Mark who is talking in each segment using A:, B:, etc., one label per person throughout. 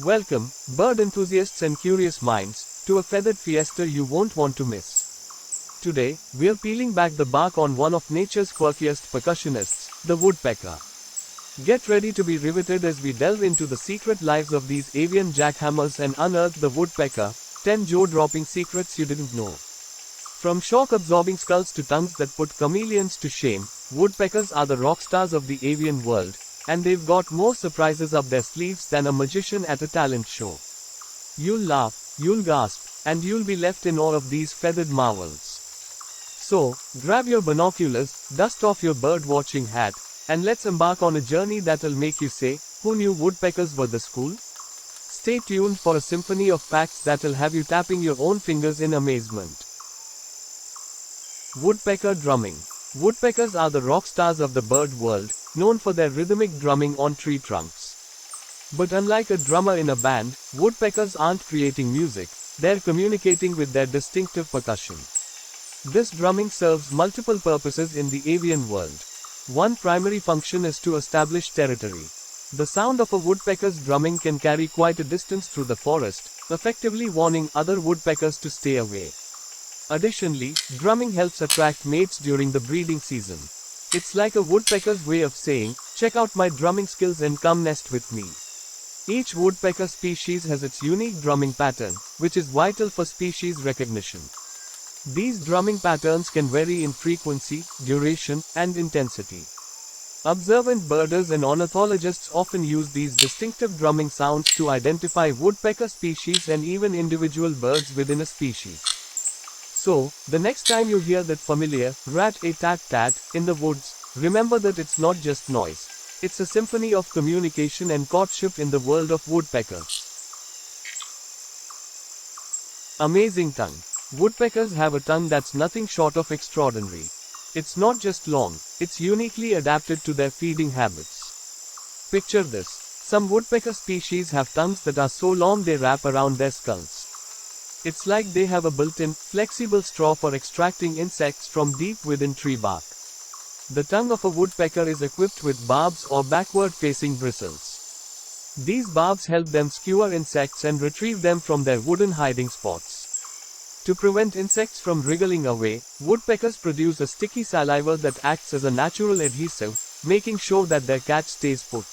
A: Welcome, bird enthusiasts and curious minds, to a feathered fiesta you won't want to miss. Today, we're peeling back the bark on one of nature's quirkiest percussionists, the woodpecker. Get ready to be riveted as we delve into the secret lives of these avian jackhammers and unearth the woodpecker, 10 jaw-dropping secrets you didn't know. From shock-absorbing skulls to tongues that put chameleons to shame, woodpeckers are the rock stars of the avian world, and they've got more surprises up their sleeves than a magician at a talent show. You'll laugh, you'll gasp, and you'll be left in awe of these feathered marvels. So, grab your binoculars, dust off your bird-watching hat, and let's embark on a journey that'll make you say, "Who knew woodpeckers were this cool?" Stay tuned for a symphony of facts that'll have you tapping your own fingers in amazement. Woodpecker drumming. Woodpeckers are the rock stars of the bird world, known for their rhythmic drumming on tree trunks. But unlike a drummer in a band, woodpeckers aren't creating music, they're communicating with their distinctive percussion. This drumming serves multiple purposes in the avian world. One primary function is to establish territory. The sound of a woodpecker's drumming can carry quite a distance through the forest, effectively warning other woodpeckers to stay away. Additionally, drumming helps attract mates during the breeding season. It's like a woodpecker's way of saying, "Check out my drumming skills and come nest with me." Each woodpecker species has its unique drumming pattern, which is vital for species recognition. These drumming patterns can vary in frequency, duration, and intensity. Observant birders and ornithologists often use these distinctive drumming sounds to identify woodpecker species and even individual birds within a species. So, the next time you hear that familiar rat-a-tat-tat in the woods, remember that it's not just noise. It's a symphony of communication and courtship in the world of woodpeckers. Amazing tongue. Woodpeckers have a tongue that's nothing short of extraordinary. It's not just long, it's uniquely adapted to their feeding habits. Picture this. Some woodpecker species have tongues that are so long they wrap around their skulls. It's like they have a built-in, flexible straw for extracting insects from deep within tree bark. The tongue of a woodpecker is equipped with barbs or backward-facing bristles. These barbs help them skewer insects and retrieve them from their wooden hiding spots. To prevent insects from wriggling away, woodpeckers produce a sticky saliva that acts as a natural adhesive, making sure that their catch stays put.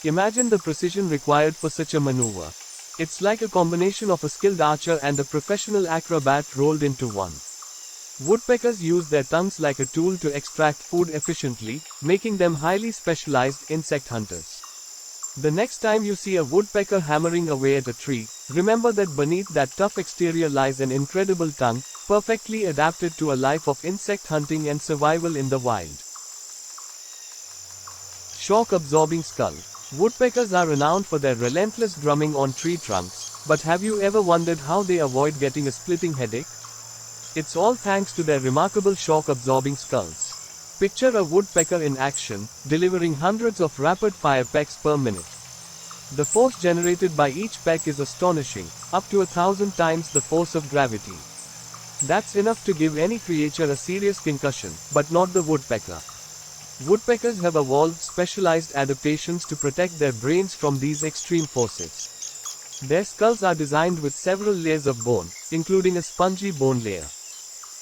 A: Imagine the precision required for such a maneuver. It's like a combination of a skilled archer and a professional acrobat rolled into one. Woodpeckers use their tongues like a tool to extract food efficiently, making them highly specialized insect hunters. The next time you see a woodpecker hammering away at a tree, remember that beneath that tough exterior lies an incredible tongue, perfectly adapted to a life of insect hunting and survival in the wild. Shock-absorbing skull. Woodpeckers are renowned for their relentless drumming on tree trunks, but have you ever wondered how they avoid getting a splitting headache? It's all thanks to their remarkable shock-absorbing skulls. Picture a woodpecker in action, delivering hundreds of rapid-fire pecks per minute. The force generated by each peck is astonishing, up to 1,000 times the force of gravity. That's enough to give any creature a serious concussion, but not the woodpecker. Woodpeckers have evolved specialized adaptations to protect their brains from these extreme forces. Their skulls are designed with several layers of bone, including a spongy bone layer.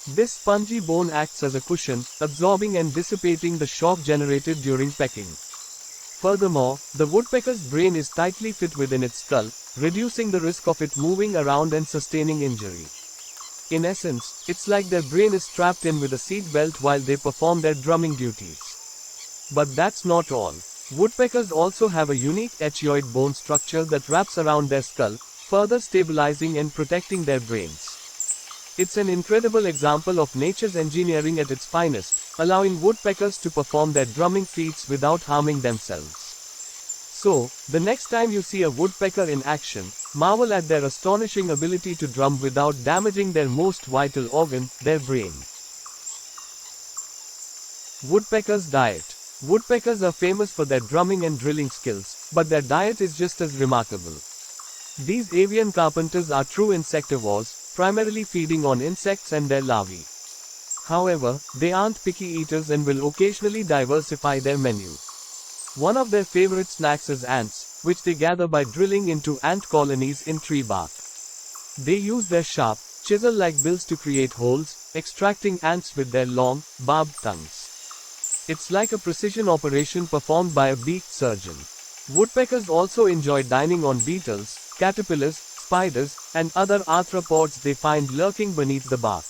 A: This spongy bone acts as a cushion, absorbing and dissipating the shock generated during pecking. Furthermore, the woodpecker's brain is tightly fit within its skull, reducing the risk of it moving around and sustaining injury. In essence, it's like their brain is strapped in with a seat belt while they perform their drumming duties. But that's not all. Woodpeckers also have a unique echioid bone structure that wraps around their skull, further stabilizing and protecting their brains. It's an incredible example of nature's engineering at its finest, allowing woodpeckers to perform their drumming feats without harming themselves. So, the next time you see a woodpecker in action, marvel at their astonishing ability to drum without damaging their most vital organ, their brain. Woodpeckers' diet. Woodpeckers are famous for their drumming and drilling skills, but their diet is just as remarkable. These avian carpenters are true insectivores, primarily feeding on insects and their larvae. However, they aren't picky eaters and will occasionally diversify their menu. One of their favorite snacks is ants, which they gather by drilling into ant colonies in tree bark. They use their sharp, chisel-like bills to create holes, extracting ants with their long, barbed tongues. It's like a precision operation performed by a beaked surgeon. Woodpeckers also enjoy dining on beetles, caterpillars, spiders, and other arthropods they find lurking beneath the bark.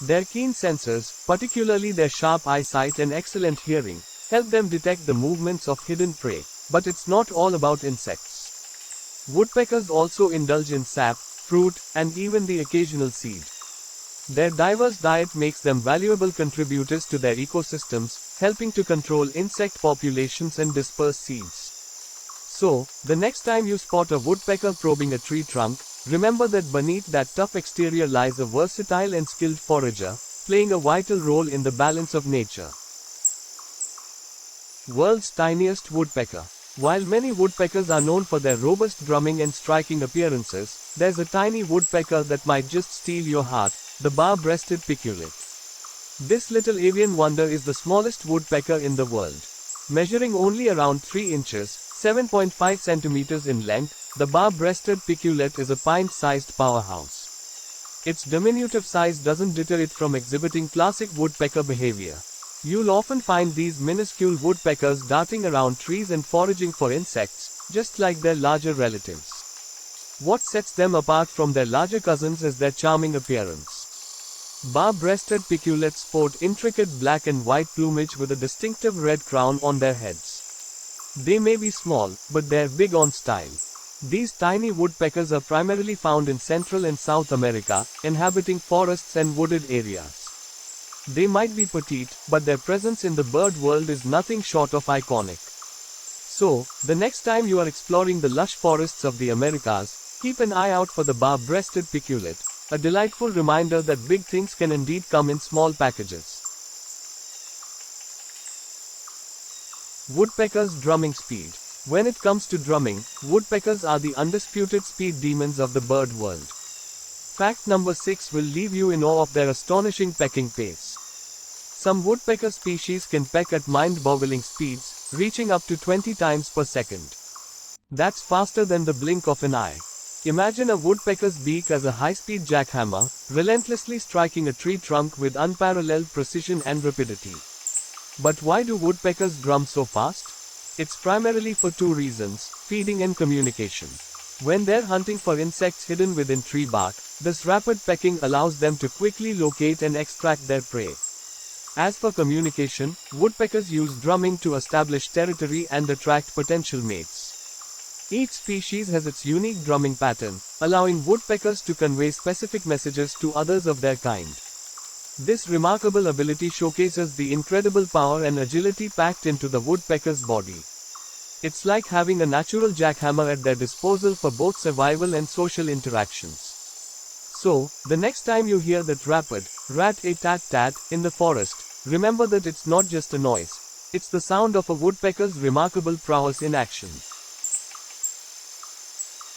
A: Their keen sensors, particularly their sharp eyesight and excellent hearing, help them detect the movements of hidden prey. But it's not all about insects. Woodpeckers also indulge in sap, fruit, and even the occasional seed. Their diverse diet makes them valuable contributors to their ecosystems, helping to control insect populations and disperse seeds. So, the next time you spot a woodpecker probing a tree trunk, remember that beneath that tough exterior lies a versatile and skilled forager, playing a vital role in the balance of nature. World's tiniest woodpecker. While many woodpeckers are known for their robust drumming and striking appearances, there's a tiny woodpecker that might just steal your heart, the bar-breasted piculet. This little avian wonder is the smallest woodpecker in the world. Measuring only around 3 inches, 7.5 centimeters in length, the bar-breasted piculet is a pint-sized powerhouse. Its diminutive size doesn't deter it from exhibiting classic woodpecker behavior. You'll often find these minuscule woodpeckers darting around trees and foraging for insects, just like their larger relatives. What sets them apart from their larger cousins is their charming appearance. Bar-breasted piculets sport intricate black and white plumage with a distinctive red crown on their heads. They may be small, but they're big on style. These tiny woodpeckers are primarily found in Central and South America, inhabiting forests and wooded areas. They might be petite, but their presence in the bird world is nothing short of iconic. So, the next time you are exploring the lush forests of the Americas, keep an eye out for the bar-breasted piculet, a delightful reminder that big things can indeed come in small packages. Woodpeckers' drumming speed. When it comes to drumming, woodpeckers are the undisputed speed demons of the bird world. Fact number 6 will leave you in awe of their astonishing pecking pace. Some woodpecker species can peck at mind-boggling speeds, reaching up to 20 times per second. That's faster than the blink of an eye. Imagine a woodpecker's beak as a high-speed jackhammer, relentlessly striking a tree trunk with unparalleled precision and rapidity. But why do woodpeckers drum so fast? It's primarily for 2 reasons: feeding and communication. When they're hunting for insects hidden within tree bark, this rapid pecking allows them to quickly locate and extract their prey. As for communication, woodpeckers use drumming to establish territory and attract potential mates. Each species has its unique drumming pattern, allowing woodpeckers to convey specific messages to others of their kind. This remarkable ability showcases the incredible power and agility packed into the woodpecker's body. It's like having a natural jackhammer at their disposal for both survival and social interactions. So, the next time you hear that rapid, rat-a-tat-tat, in the forest, remember that it's not just a noise. It's the sound of a woodpecker's remarkable prowess in action.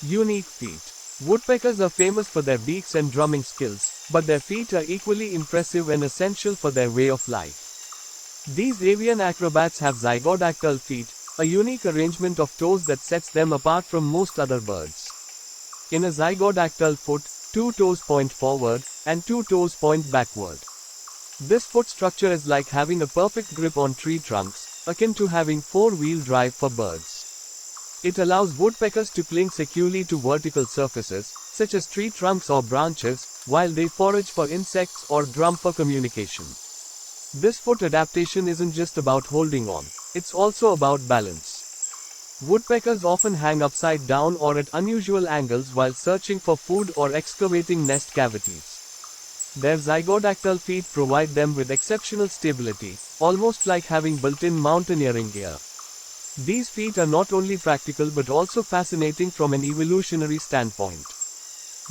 A: Unique feet. Woodpeckers are famous for their beaks and drumming skills, but their feet are equally impressive and essential for their way of life. These avian acrobats have zygodactyl feet, a unique arrangement of toes that sets them apart from most other birds. In a zygodactyl foot, 2 toes point forward, and 2 toes point backward. This foot structure is like having a perfect grip on tree trunks, akin to having 4-wheel drive for birds. It allows woodpeckers to cling securely to vertical surfaces, such as tree trunks or branches, while they forage for insects or drum for communication. This foot adaptation isn't just about holding on, it's also about balance. Woodpeckers often hang upside down or at unusual angles while searching for food or excavating nest cavities. Their zygodactyl feet provide them with exceptional stability, almost like having built-in mountaineering gear. These feet are not only practical but also fascinating from an evolutionary standpoint.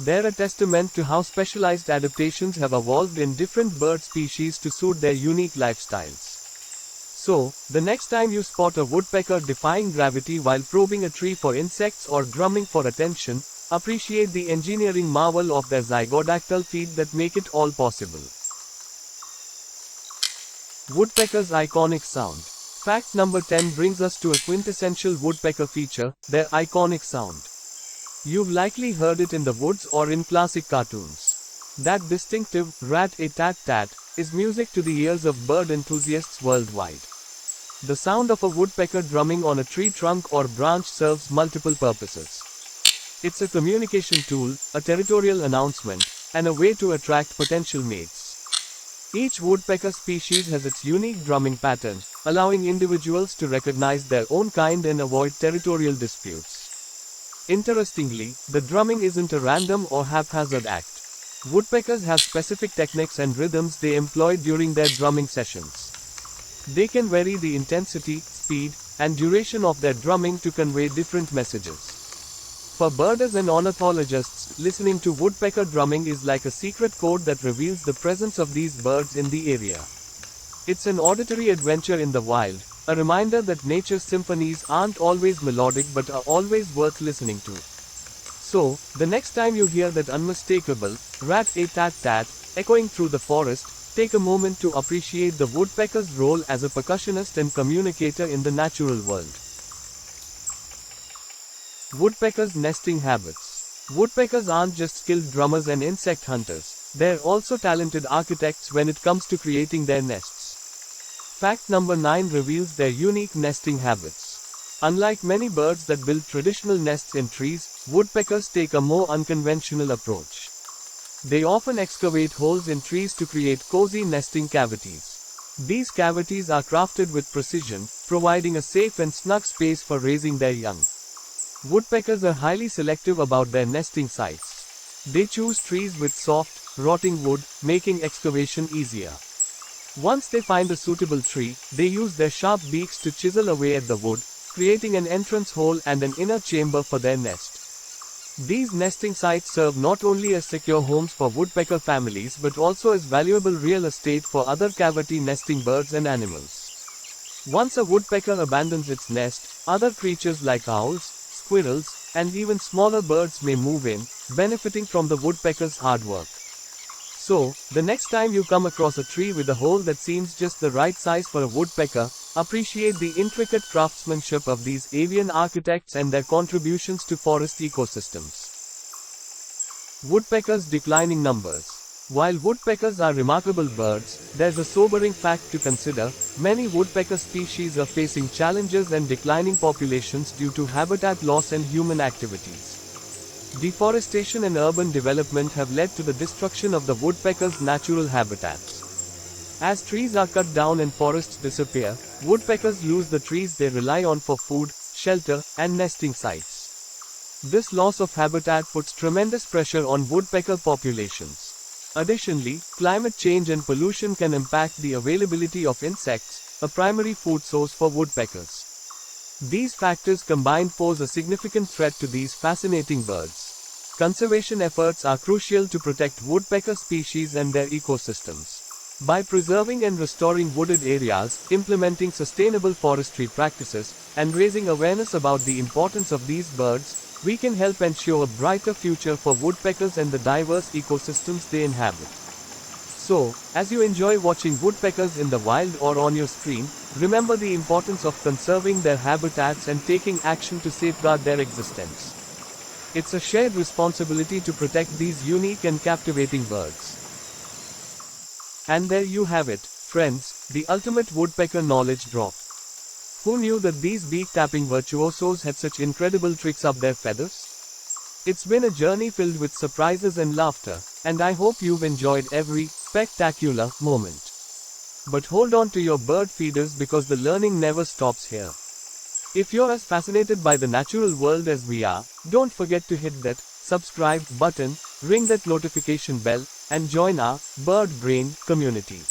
A: They're a testament to how specialized adaptations have evolved in different bird species to suit their unique lifestyles. So, the next time you spot a woodpecker defying gravity while probing a tree for insects or drumming for attention, appreciate the engineering marvel of their zygodactyl feet that make it all possible. Woodpecker's iconic sound. Fact number 10 brings us to a quintessential woodpecker feature, their iconic sound. You've likely heard it in the woods or in classic cartoons. That distinctive rat-a-tat-tat is music to the ears of bird enthusiasts worldwide. The sound of a woodpecker drumming on a tree trunk or branch serves multiple purposes. It's a communication tool, a territorial announcement, and a way to attract potential mates. Each woodpecker species has its unique drumming pattern, allowing individuals to recognize their own kind and avoid territorial disputes. Interestingly, the drumming isn't a random or haphazard act. Woodpeckers have specific techniques and rhythms they employ during their drumming sessions. They can vary the intensity, speed, and duration of their drumming to convey different messages. For birders and ornithologists, listening to woodpecker drumming is like a secret code that reveals the presence of these birds in the area. It's an auditory adventure in the wild, a reminder that nature's symphonies aren't always melodic but are always worth listening to. So, the next time you hear that unmistakable rat-a-tat-tat echoing through the forest, take a moment to appreciate the woodpecker's role as a percussionist and communicator in the natural world. Woodpeckers' nesting habits. Woodpeckers aren't just skilled drummers and insect hunters, they're also talented architects when it comes to creating their nests. Fact number 9 reveals their unique nesting habits. Unlike many birds that build traditional nests in trees, woodpeckers take a more unconventional approach. They often excavate holes in trees to create cozy nesting cavities. These cavities are crafted with precision, providing a safe and snug space for raising their young. Woodpeckers are highly selective about their nesting sites. They choose trees with soft, rotting wood, making excavation easier. Once they find a suitable tree, they use their sharp beaks to chisel away at the wood, creating an entrance hole and an inner chamber for their nest. These nesting sites serve not only as secure homes for woodpecker families but also as valuable real estate for other cavity nesting birds and animals. Once a woodpecker abandons its nest, other creatures like owls, squirrels, and even smaller birds may move in, benefiting from the woodpecker's hard work. So, the next time you come across a tree with a hole that seems just the right size for a woodpecker, appreciate the intricate craftsmanship of these avian architects and their contributions to forest ecosystems. Woodpeckers' declining numbers. While woodpeckers are remarkable birds, there's a sobering fact to consider: many woodpecker species are facing challenges and declining populations due to habitat loss and human activities. Deforestation and urban development have led to the destruction of the woodpecker's natural habitats. As trees are cut down and forests disappear, woodpeckers lose the trees they rely on for food, shelter, and nesting sites. This loss of habitat puts tremendous pressure on woodpecker populations. Additionally, climate change and pollution can impact the availability of insects, a primary food source for woodpeckers. These factors combined pose a significant threat to these fascinating birds. Conservation efforts are crucial to protect woodpecker species and their ecosystems. By preserving and restoring wooded areas, implementing sustainable forestry practices, and raising awareness about the importance of these birds, we can help ensure a brighter future for woodpeckers and the diverse ecosystems they inhabit. So, as you enjoy watching woodpeckers in the wild or on your screen, remember the importance of conserving their habitats and taking action to safeguard their existence. It's a shared responsibility to protect these unique and captivating birds. And there you have it, friends, the ultimate woodpecker knowledge drop. Who knew that these beak-tapping virtuosos had such incredible tricks up their feathers? It's been a journey filled with surprises and laughter, and I hope you've enjoyed every spectacular moment. But hold on to your bird feeders because the learning never stops here. If you're as fascinated by the natural world as we are, don't forget to hit that subscribe button, ring that notification bell, and join our Bird Brain community.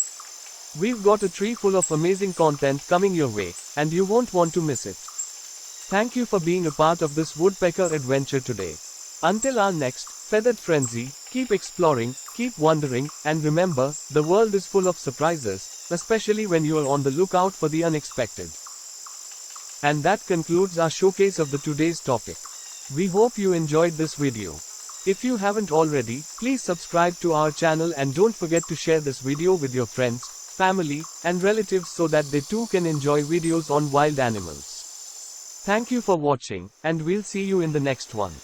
A: We've got a tree full of amazing content coming your way, and you won't want to miss it. Thank you for being a part of this woodpecker adventure today. Until our next feathered frenzy, keep exploring, keep wondering, and remember, the world is full of surprises, especially when you are on the lookout for the unexpected. And that concludes our showcase of the today's topic. We hope you enjoyed this video. If you haven't already, please subscribe to our channel and don't forget to share this video with your friends, family, and relatives so that they too can enjoy videos on wild animals. Thank you for watching, and we'll see you in the next one.